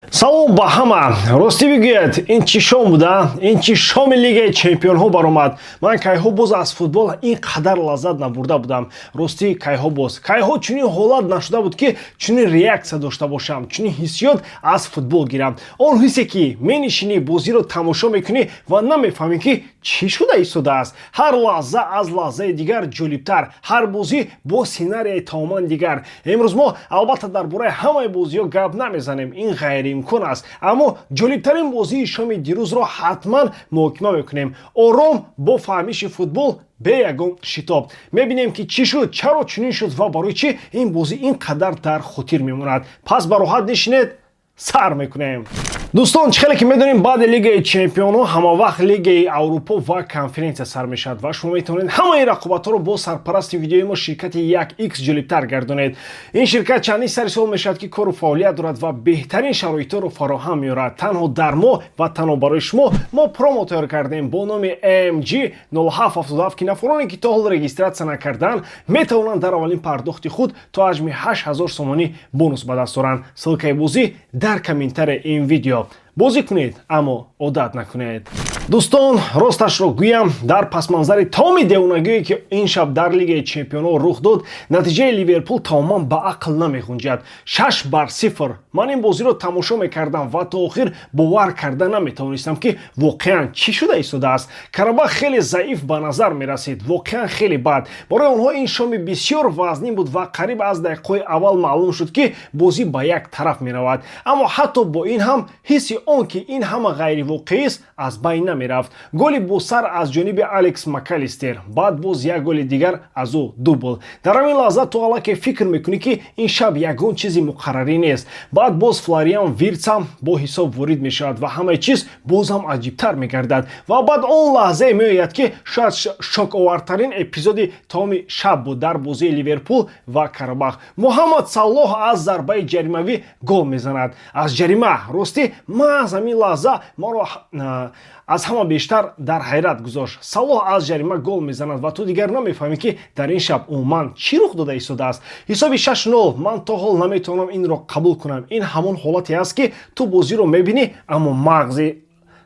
Салом ба ҳама. Ростӣ бигӯед, ин чӣ шом буда? Ин чӣ шоми Лигаи Чемпионҳо баромад? Ман кайҳо боз аз футбол ин қадар лаззат набурда будам. Ростӣ кайҳо боз. Кайҳо чунин ҳолат нашуда буд ки чунин реаксия дошта бошам, чунин ҳиссиёт аз футбол гирам. Он ҳиссе ки менишинӣ, бозиро тамошо мекунӣ ва намефаҳмӣ ки чӣ шуда истодааст. Ҳар лаҳза аз лаҳзаи дигар ҷолибтар, ҳар бозӣ бо сценарияи тамоман дигар. Имрӯз мо албатта дар бораи ҳамаи бозиҳо гап намезанем. Ин ғайриимкон аст. Аммо ҷолибтарин бозии шоми дирӯзро ҳатман муҳокима мекунем. Ором бо фаҳмиши футбол бе ягон шитоб. Мебинем ки чӣ шуд, чаро чунин шуд ва барои чӣ ин бозӣ ин қадар дар хотир мемонад. Пас ба роҳат нишинед, сар мекунем. Дӯстон, чӣ хеле ки медонем баъди Лигаи Чемпионҳо ҳамавақт Лигаи Аврупо ва конференсия сар мешавад ва шумо метавонед ҳамаи рақобатҳоро бо сарпарасти видеои мо ширкати 1x ҷолибтар гардонед. Ин ширкат чандин сари сол мешавад ки кору фаъолият дорад ва беҳтарин шароитҳоро фароҳам меорад. Танҳо дар мо ва танҳо барои шумо мо промо тайёр кардем бо номи AMG 0777 ки нафароне ки то ҳол регистратсия накардаанд метавонанд дар аввалин пардохти худ то ҳаҷми 8000 сомонӣ бонус ба даст оранд. ссилкаи бозӣ дар комментарияи ин видео. Бозӣ кунед, аммо одат накунед. Дӯстон, росташро гӯям, дар пасманзари тамоми девонагие ки ин шаб дар Лигаи Чемпионҳо рух дод, натиҷаи Ливерпул тамоман ба ақл намехунҷад. 6-0. Ман ин бозиро тамошо мекардам ва то охир бовар карда наметавонистам ки воқеан чӣ шуда истодааст. Карабах хеле заиф ба назар мерасид, воқеан хеле бад. Барои онҳо ин шоми бисёр вазнин буд ва қариб аз дақиқаҳои аввал маълум шуд ки бозӣ ба як тараф меравад. Аммо ҳатто бо ин ҳам ҳисси он ки ин ҳама ғайривоқеист аз байн намерафт. Голи бо сар аз ҷониби Алекс Макалистер, баъд боз як голи дигар аз ӯ дубл. Дар ҳамин лаҳза ту аллакай фикр мекунӣ ки ин шаб ягон чизи муқаррарӣ нест. Баъд боз Флориан Вирцам бо ҳисоб ворид мешавад ва ҳамаи чиз бозам аҷибтар мегардад. Ва баъд он лаҳзае меояд ки шояд шоковартарин эпизоди тамоми шаб буд дар бозии Ливерпул ва Карабах. Муҳаммад Салоҳ аз зарбаи ҷаримавӣ гол мезанад. Аз ҷарима, ростӣ маҳз ҳамин лаҳза маро аз ҳама бештар дар ҳайрат гузошт. Салоҳ аз ҷарима гол мезанад ва ту дигар намефаҳмӣ ки дар ин шаб умуман чӣ рух дода истодааст. Ҳисоби 6-0 ман то ҳол наметавонам инро қабул кунам. Ин ҳамон ҳолате аст ки ту бозиро мебинӣ, аммо мағзи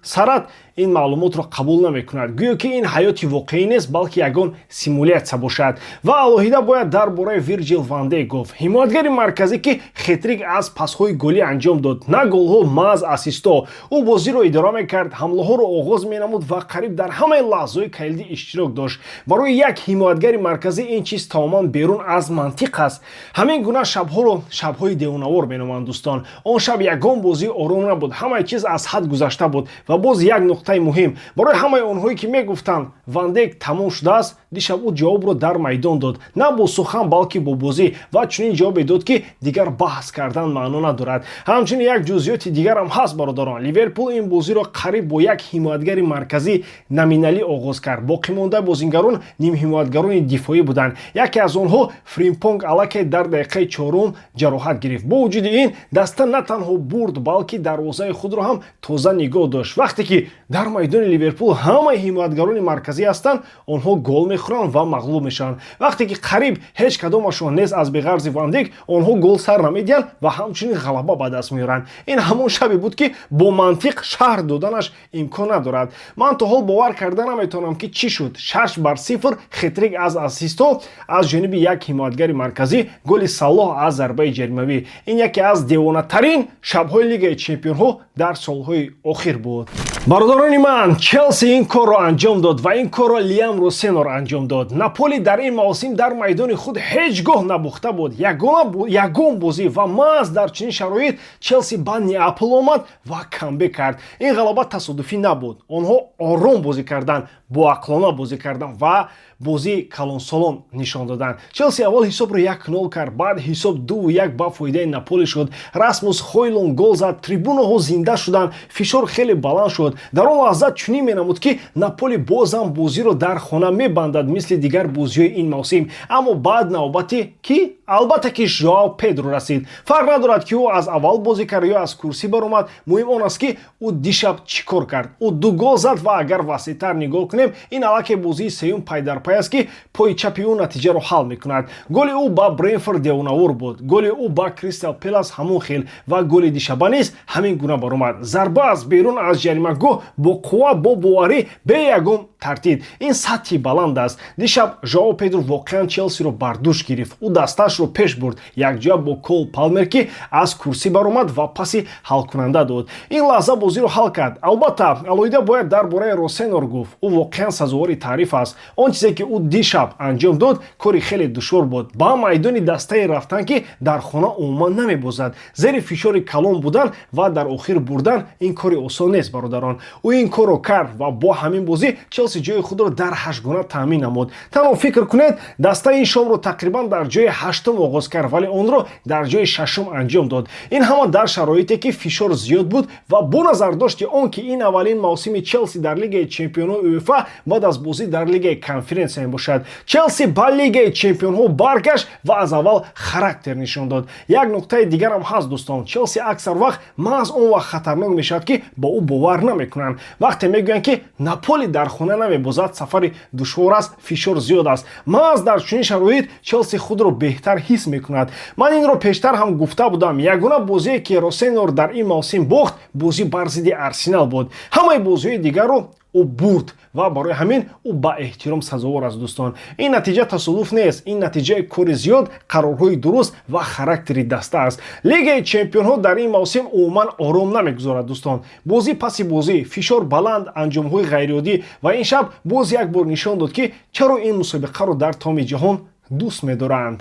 сарат ин маълумотро қабул намекунад. Гӯё ки ин ҳаёти воқеӣ нест, балки ягон симулятсия бошад. Ва алоҳида бояд дар бораи Вирҷил ван Дейк гуфт. Ҳимоятгари марказӣ ки хетрик аз пасҳои голӣ анҷом дод, на голҳо, маҳз ассистҳо. Ӯ бозиро идора мекард, ҳамлаҳоро оғоз менамуд ва қариб дар ҳамаи лаҳзаҳои калидӣ иштирок дошт. Барои як ҳимоятгари марказӣ ин чиз тамоман берун аз мантиқ аст. Ҳамин гуна шабҳоро шабҳои девонавор меноманд дӯстон. Он шаб ягон бозии ором набуд, ҳамаи чиз аз ҳад гузашта буд. Ва боз як нуқтаи муҳим барои ҳамаи онҳое ки мегуфтанд Ван Дейк тамом шудааст, дишаб ӯ ҷавобро дар майдон дод, на бо сухан, балки бо бозӣ, ва чунин ҷавобе дод ки дигар баҳс кардан маъно надорад. Ҳамчунин як ҷузъиёти дигарам ҳаст бародарон. Ливерпул ин бозиро қариб бо як ҳимоятгари марказӣ номиналӣ оғоз кард. Боқимондаи бозингарон нимҳимоятгарони дифоӣ буданд. Яке аз онҳо Фримпонг аллакай дар дақиқаи 4 ҷароҳат гирифт. Бо вуҷуди ин даста на танҳо бурд, балки дарвозаи худро ҳам тоза нигоҳ дошт. Вақте ки дар майдони Ливерпул ҳамаи ҳимоятгарони марказӣ ҳастанд, онҳо гол мехӯранд ва мағлуб мешаванд. Вақте ки қариб ҳеҷ кадомашон нест аз беғарзи Ван Дейк, онҳо гол сар намедиҳанд ва ҳамчунин ғалаба ба даст меоранд. Ин ҳамон шабе буд ки бо мантиқ шаҳр доданаш имкон надорад. Ман то ҳол бовар карда наметавонам ки чӣ шуд. 6-0 хетрик аз ассистҳо аз ҷониби як ҳимоятгари марказӣ, голи Салоҳ аз зарбаи ҷаримавӣ. Ин яке аз девонатарин шабҳои Лигаи Чемпионҳо дар солҳои охир буд. Бародарони ман, Челси ин корро анҷом дод ва ин корро Лиам Росенор анҷом дод. Наполи дар ин мавсим дар майдони худ ҳеҷ гоҳ набохта буд. Ягон бозӣ ва маҳз дар чунин шароит Челси ба Неапл омад ва камбек кард. Ин ғалаба тасодуфӣ набуд. Онҳо ором бозӣ карданд, боақлона бозӣ карданд ва бозии калонсолон нишон доданд. Челси аввал ҳисобро 1-0 кард, баъд ҳисоб 2-1 ба фоидаи Наполи шуд. Расмус Хойлунд гол зад, трибунаҳо зинда шуданд, фишор хеле баланд шуд. мешуд. Дар он лаҳза чунин менамуд ки Наполи бозам бозиро дар хона мебандад мисли дигар бозиҳои ин мавсим. Аммо баъд навбати ки албатта ки Жоао Педро расид. Фарқ надорад ки ӯ аз аввал бозӣ кард ё аз курсӣ баромад. Муҳим он аст ки ӯ дишаб чӣ кор кард. Ӯ ду гол зад ва агар васеътар нигоҳ кунем ин аллакай бозии сеюм пайдарпай аст ки пои чапи ӯ натиҷаро ҳал мекунад. Голи ӯ ба Бенфика девонавур буд. Голи ӯ ба Кристал Пэлас ҳамон хел ва голи дишаба низ ҳамин гуна баромад. Зарба аз берун аз ҷаримагоҳ бо қувват бо боварӣ бе ягон тартиб. Ин сатҳи баланд аст. Дишаб Жоао Педро воқеан Челсиро бар дӯш гирифт. ӯ дасташро пеш бурд якҷоя бо Кол Палмер ки аз курсӣ баромад ва паси ҳалкунанда дод. Ин лаҳза бозиро ҳал кард. Албатта алоҳида бояд дар бораи Росенор гуфт. ӯ воқеан сазовори таъриф аст. Он чизе ки ӯ дишаб анҷом дод кори хеле душвор буд. Ба майдони дастае рафтан ки дар хона умуман намебозад. Зери фишори калон будан ва дар охир бурдан ин кори осон нест бародарон. ӯ ин корро кард ва бо ҳамин бозӣ Челси ҷои худро дар ҳаштгона таъмин намуд. Танҳо фикр кунед дастаи ин шомро тақрибан дар ҷои ҳаштум оғоз кард вале онро дар ҷои шашум анҷом дод. Ин ҳама дар шароите ки фишор зиёд буд ва бо назардошти он ки ин аввалин мавсими Челси дар Лигаи Чемпионҳои УЕФА баъд аз бозӣ дар Лигаи Конференсия мебошад. Челси ба Лигаи Чемпионҳо баргашт ва аз аввал характер нишон дод. Як нуқтаи дигарам ҳаст дӯстон. Челси аксар вақт маҳз он вақт хатарнок мешавад ки ба ӯ бовар намекунанд. Вақте мегӯянд ки Наполи дар хона намебозад, сафари душвор аст, фишор зиёд аст. маҳз дар чунин шароит Челси худро беҳтар ҳис мекунад. Ман инро пештар ҳам гуфта будам. Ягона бозие ки Росенор дар ин мавсим бохт бозӣ бар зидди Арсенал буд. ҳамаи бозиҳои дигарро ӯ бурд ва барои ҳамин ӯ ба эҳтиром сазовор аст дӯстон. Ин натиҷа тасодуф нест. Ин натиҷаи кори зиёд, қарорҳои дуруст ва характери даста аст. Лигаи Чемпионҳо дар ин мавсим умуман ором намегузорад дӯстон. Бозӣ паси бозӣ, фишор баланд, анҷомҳои ғайриоддӣ ва ин шаб боз як бор нишон дод ки чаро ин мусобиқаро дар томи ҷаҳон дӯст медоранд.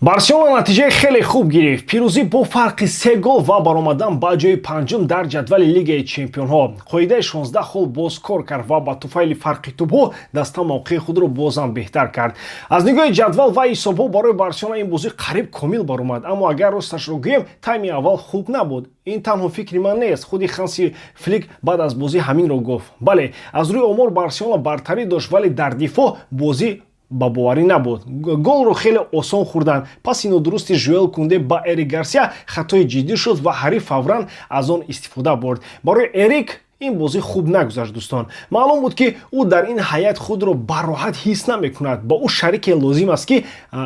Барселона натиҷаи хеле хуб гирифт. Пирӯзӣ бо фарқи 3 гол ва баромадан ба ҷои панҷум дар ҷадвали Лигаи Чемпионҳо. Қоидаи 16 хол бозкор кард ва ба туфайли фарқи тӯбҳо даста мавқеи худро бозам беҳтар кард. Аз нигоҳи ҷадвал ва ҳисобҳо барои Барселона ин бозӣ қариб комил баромад. Аммо агар росташро гӯем, тайми аввал хуб набуд. Ин танҳо фикри ман нест. Худи Ханси Флик баъд аз бозӣ ҳаминро гуфт. Бале, аз рӯи омор Барселона бартарӣ дошт, вале дар дифоъ бозӣ ба боварӣ набуд. Голро хеле осон хӯрданд. Паси нодурусти Жуэл Кунде ба Эрик Гарсия хатои ҷиддӣ шуд ва ҳариф фавран аз он истифода бурд. Барои Эрик ин бозӣ хуб нагузашт дӯстон. Маълум буд ки ӯ дар ин ҳайат худро бароҳат ҳис намекунад. Ба ӯ шарике лозим аст ки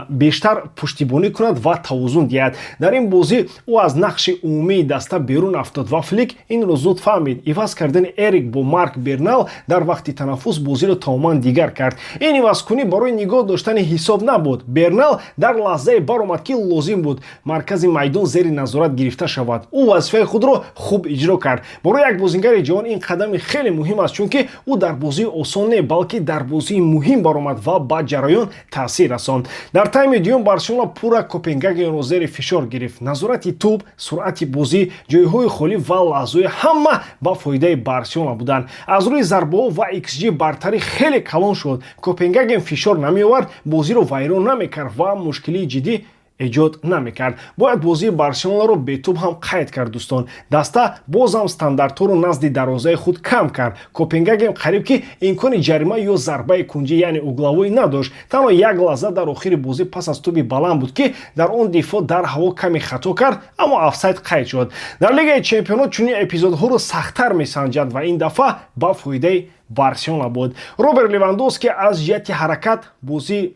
бештар пуштибонӣ кунад ва тавозун диҳад. Дар ин бозӣ ӯ аз нақши умумии даста берун афтод ва Флик инро зуд фаҳмид. Иваз кардани Эрик бо Марк Бернал дар вақти танаффус бозиро тамоман дигар кард. Ин ивазкунӣ барои нигоҳ доштани ҳисоб набуд. Бернал дар лаҳзае баромад ки лозим буд маркази майдон зери назорат гирифта шавад. ӯ вазифаи худро хуб иҷро кард. Барои як бозингари ҷавон ин қадами хеле муҳим аст, чунки ӯ дар бозии осон не, балки дар бозии муҳим баромад ва ба ҷараён таъсир расонд. Дар тайми дуюм Барселона пурра Копенгагенро зери фишор гирифт. Назорати тӯб, суръати бозӣ, ҷойҳои холӣ ва лаҳзои ҳама ба фоидаи Барселона буданд. Аз рӯи зарбаҳо ва XG бартарӣ хеле калон шуд. Копенгаген фишор намеовард, бозиро вайрон намекард ва мушкилии ҷиддӣ эҷод намекард. Бояд бозии Барселонаро бетӯб ҳам қайд кард дӯстон. Даста бозам стандартҳоро назди дарвозаи худ кам кард. Копенгаген қариб ки имкони ҷарима ё зарбаи кунҷӣ яъне углавой надошт. Танҳо як лаҳза дар охири бозӣ пас аз тӯби баланд буд ки дар он дифоъ дар ҳаво каме хато кард, аммо офсайд қайд шуд. Дар Лигаи Чемпионҳо чунин эпизодҳоро сахттар месанҷад ва ин дафъа ба фоидаи Барселона буд. Роберт Левандовски аз ҷиҳати ҳаракат бозӣ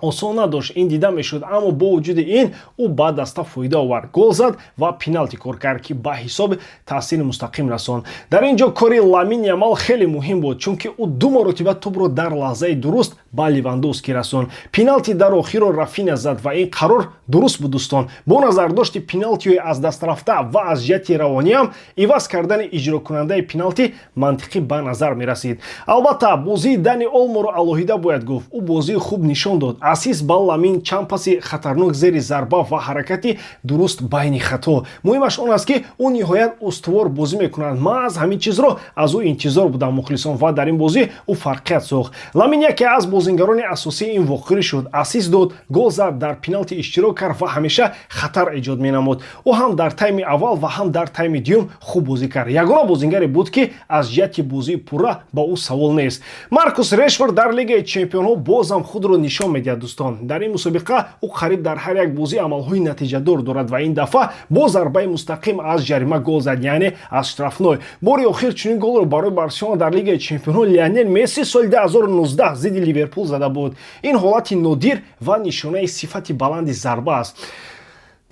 осон надошт, ин дида мешуд, аммо бо вуҷуди ин ӯ ба даста фоида овард. Гол зад ва пеналти кор кард ки ба ҳисоб таъсири мустақим расонд. Дар ин ҷо кори Ламин Ямал хеле муҳим буд, чунки ӯ ду маротиба тӯбро дар лаҳзаи дуруст ба Левандовски расонд. Пеналти дар охирро Рафиня зад ва ин қарор дуруст буд дӯстон. Бо назардошти пеналтиҳои аз даст рафта ва аз ҷиҳати равониам иваз кардани иҷрокунандаи пеналти мантиқӣ ба назар мерасид. Албатта бозии Дани Олморо алоҳида бояд гуфт. Ӯ бозии хуб нишон дод. Асист ба Ламин, чанд паси хатарнок зери зарба ва ҳаракати дуруст байни хато. Муҳимаш он аст ки ӯ ниҳоят устувор бозӣ мекунад. Ман аз ҳамин чизро аз ӯ интизор будам мухлисон ва дар ин бозӣ ӯ фарқият сохт. Ламин яке аз бозингарони асосии ин воқеа шуд, ассист дод, гол зад, дар пеналти иштирок кард ва ҳамеша хатар эҷод менамуд. Ӯ ҳам дар тайми аввал ва ҳам дар тайми дуюм хуб бозӣ кард. Ягона бозингаре буд ки аз ҷиҳати бозии пурра ба ӯ савол нест. Маркус Решфорд дар Лигаи Чемпионҳо бозам худро нишон медиҳад дӯстон. Дар ин мусобиқа ӯ қариб дар ҳар як бозӣ амалҳои натиҷадор дорад ва ин дафъа бо зарбаи мустақим аз ҷарима гол зад, яъне аз штрафной. Бори охир чунин голро барои Барселона дар Лигаи Чемпионҳо Лионел Месси соли 2019 зидди Ливерпул зада буд. Ин ҳолати нодир ва нишонаи сифати баланди зарба аст.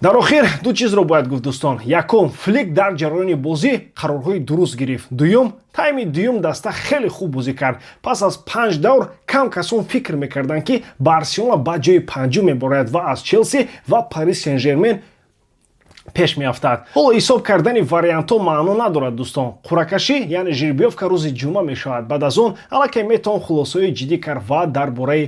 дар охир ду чизро бояд гуфт дӯстон. Якум, Флик дар ҷараёни бозӣ қарорҳои дуруст гирифт. Дуюм, тайми дуюм даста хеле хуб бозӣ кард. Пас аз 5 давр кам касон фикр мекарданд ки Барселона ба ҷои панҷум мебарояд ва аз Челси ва Пари Сен-Жермен пеш меафтад. ҳоло ҳисоб кардани вариантҳо маъно надорад дӯстон. қуръакашӣ яъне жирбиёфка рӯзи ҷумъа мешавад. Баъд аз он аллакай метавон хулосаҳои ҷиддӣ кард ва дар бораи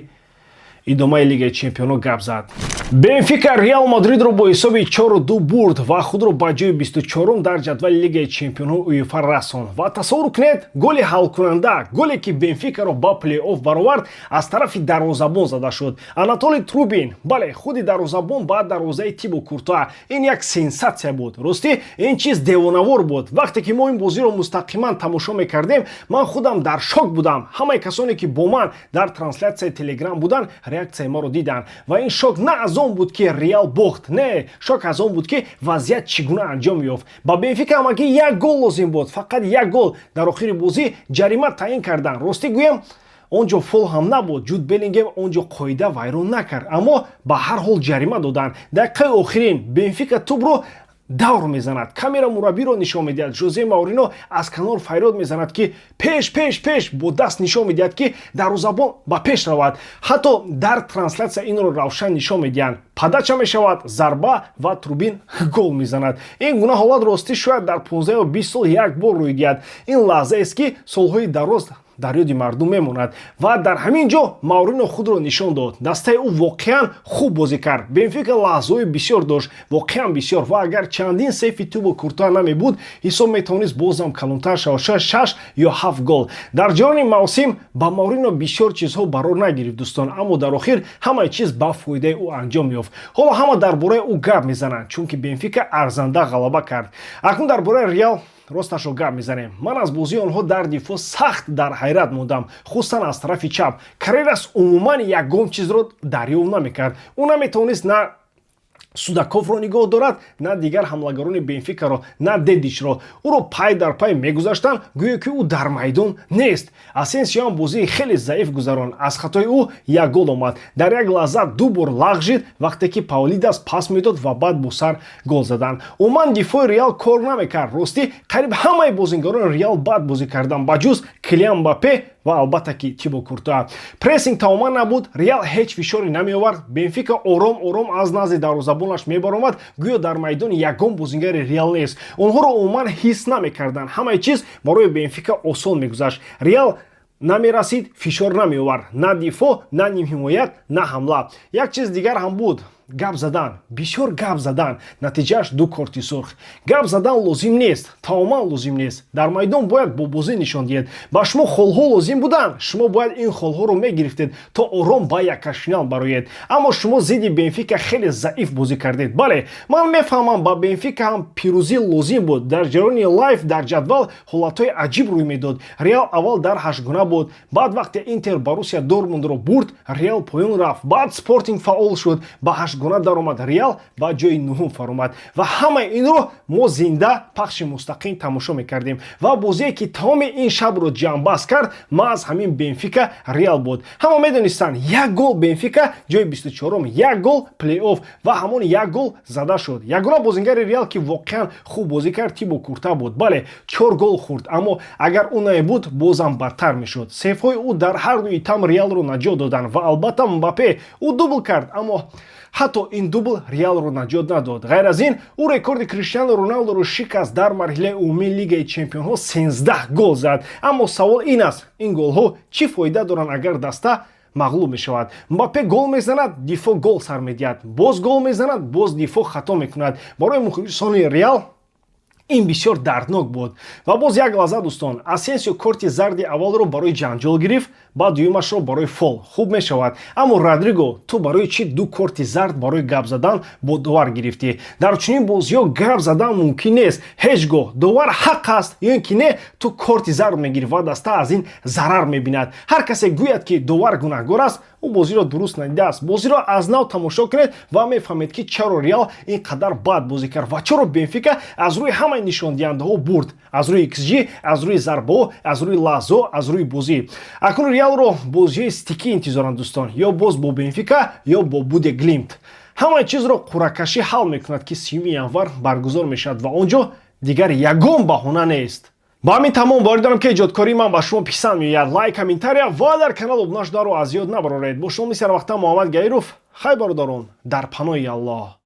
идомаи Лигаи Чемпионҳо гап зад. Бенфика Реал Мадридро бо ҳисоби 4-2 бурд ва худро ба ҷои 24-ум дар ҷадвали Лигаи Чемпионҳо УЕФА расонд. Ва тасаввур кунед, голи ҳалкунанда, голе ки Бенфикаро ба плей-офф баровард, аз тарафи дарвозабон зада шуд. Анатолий Трубин, бале, худи дарвозабон ба дарвозаи Тибо Куртуа. Ин як сенсатсия буд. Ростӣ, ин чиз девонавор буд. Вақте ки мо ин бозиро мустақиман тамошо мекардем, ман худам дар шок будам. ҳамаи касоне ки бо ман дар транслясияи Телеграм буданд, реаксияи маро диданд. Ва ин шок на аз он буд ки Реал бохт. Не, шок аз он буд ки вазъият чӣ гуна анҷом ёфт. Ба Бенфика ҳамагӣ як гол лозим буд, фақат як гол. Дар охири бозӣ ҷарима таъин карданд. Ростӣ гӯям, он ҷо фол ҳам набуд. Ҷуд Беллингем он ҷо қоида вайрон накард, аммо ба ҳар ҳол ҷарима доданд. Дақиқаи охирин Бенфика тӯбро давр мезанад. Камера мураббиро нишон медиҳад. Жозе Маурино аз канор фарёд мезанад ки пеш пеш пеш, бо даст нишон медиҳад ки дарвозабон ба пеш равад. ҳатто дар транслясия инро равшан нишон медиҳанд. падача мешавад, зарба ва Трубин гол мезанад. Ин гуна ҳолат ростӣ шояд дар 15 ё 20 сол як бор рӯй диҳад. Ин лаҳзаест ки солҳои дароз дар ёди мардум мемонад. Ва дар ҳамин ҷо Маурино худро нишон дод. Дастаи ӯ воқеан хуб бозӣ кард. Бенфика лаҳзаҳои бисёр дошт, воқеан бисёр. Ва агар чандин сейфи Тибо Куртуа намебуд, ҳисоб метавонист бозам калонтар шавад, шояд 6 ё 7 гол. Дар ҷарони мавсим ба Маурино бисёр чизҳо барор нагирифт дӯстон, аммо дар охир ҳамаи чиз ба фоидаи ӯ анҷом ёфт. ҳоло ҳама дар бораи ӯ гап мезананд, чунки Бенфика арзанда ғалаба кард. Акнун дар бораи Реал росташо гап мезанем. Ман аз бозии онҳо дар дифоъ сахт дар ҳайрат мондам, хусусан аз тарафи чап. Карерас умуман ягон чизро дарёфт намекард. Ӯ наметавонист на Судаковро нигоҳ дорад, на дигар ҳамлагарони Бенфикаро, на Дедичро. Ӯро пай дар пай мегузаштанд, гӯё ки ӯ дар майдон нест. Асенсио ҳам бозии хеле заиф гузаронд. Аз хатои ӯ як гол омад. Дар як лаҳза ду бор лағжид, вақте ки Паулидас пас медод ва баъд бо сар гол заданд. Умуман дифоъи Реал кор намекард. Ростӣ, қариб ҳамаи бозингарони Реал бад бозӣ карданд, ба ҷуз Килиан Мбаппе ва албатта ки Тибо Куртуа. Прессинг тамоман набуд, Реал ҳеҷ фишоре намеовард. Бенфика ором ором аз назди дарвозабонаш мебаромад, гӯё дар майдон ягон бозингари Реал нест. Онҳоро умуман ҳис намекарданд. Ҳамаи чиз барои Бенфика осон мегузашт. Реал намерасид, фишор намеовард, на дифоъ, на нимҳимоят, на ҳамла. Як чиз дигар ҳам буд. Гап задан, бисёр гап задан, натиҷааш ду корти сурх. Гап задан лозим нест, таоман лозим нест. Дар майдон бояд бо бозӣ нишон диҳед. Ба шумо холҳо лозим буданд, шумо бояд ин холҳоро мегирифтед, то ором ба яккашфинал бароед. Аммо шумо зидди Бенфика хеле заиф бозӣ кардед. Бале, ман мефаҳмам ба Бенфика ҳам пирӯзӣ лозим буд. Дар ҷарони лайв дар ҷадвал ҳолатҳои аҷиб рӯй медод. Реал аввал дар 8 гуна буд, баъд вақте Интер Боруссия Дормундро бурд, Реал поён рафт, баъд Спортинг фаъол шуд, ба 8 гуна даромад. Реал ба ҷои 9 фаромад. Ва ҳамаи инро мо зинда пахши мустақим тамошо мекардем. Ва бозие ки тамоми ин шабро ҷамъбаст кард, маъз ҳамин Бенфика Реал буд. ҳама медонистанд, як гол Бенфика ҷои 24-ум, як гол плей-офф ва ҳамон як гол зада шуд. Ягона бозингари Реал ки воқеан хуб бозӣ кард Тибо Куртуа буд. Бале, 4 гол хӯрд, аммо агар ӯ намебуд, бозам бадтар мешуд. Сейфҳои ӯ дар ҳар дуи там Реалро наҷот доданд ва албатта Мбаппе ӯ дубл кард, аммо ҳатто ин дубл Реалро наҷот надод. ғайр аз ин, ӯ рекорди Криштиану Роналдоро шикаст. Дар марҳилаи умумии Лигаи Чемпионҳо 13 гол зад. Аммо савол ин аст, ин голҳо чӣ фоида доранд агар даста мағлуб мешавад? Мбаппе гол мезанад, дифоъ гол сар медиҳад. Боз гол мезанад, боз дифоъ хато мекунад. Барои мухлисони Реал ин бисёр дарднок буд. Ва боз як лаҳза дӯстон, Асенсио корти зарди аввалро барои ҷанҷол гирифт, баъд дуюмашро барои фол. Хуб мешавад. Аммо Родриго, ту барои чӣ ду корти зард барои гап задан бо довар гирифтӣ? Дар чунин бозиҳо гап задан мумкин нест. Ҳеҷ гоҳ довар ҳақ аст ё ин ки не, ту корти зард мегирӣ ва даста аз ин зарар мебинад. Ҳар касе гӯяд ки довар гунаҳгор аст, ӯ бозиро дуруст надидааст. Бозиро аз нав тамошо кунед ва мефаҳмед ки чаро Реал ин қадар бад бозӣ кард ва чаро Бенфика аз рӯи ҳамаи нишондиҳандаҳо бурд. Аз рӯи XG, аз рӯи зарбаҳо, аз рӯи лаҳзаҳо, аз рӯи бозӣ. Акнун Реалро бозиҳои стикӣ интизоранд дӯстон, ё боз бо Бенфика, ё бо Буде Глимт. Ҳамаи чизро қуръакашӣ ҳал мекунад ки 30 январ баргузор мешавад ва он ҷо дигар ягон баҳона нест. ба ҳамин тамом бори дорам ки эҷодкории ман ба шумо писанд меояд. Лайк, комментария ва дар канал обуна шуданро аз ёд набароред. Бо шумо мисар вақтан Муҳаммад Гаиров. Хай бародарон, дар паноҳи Аллоҳ.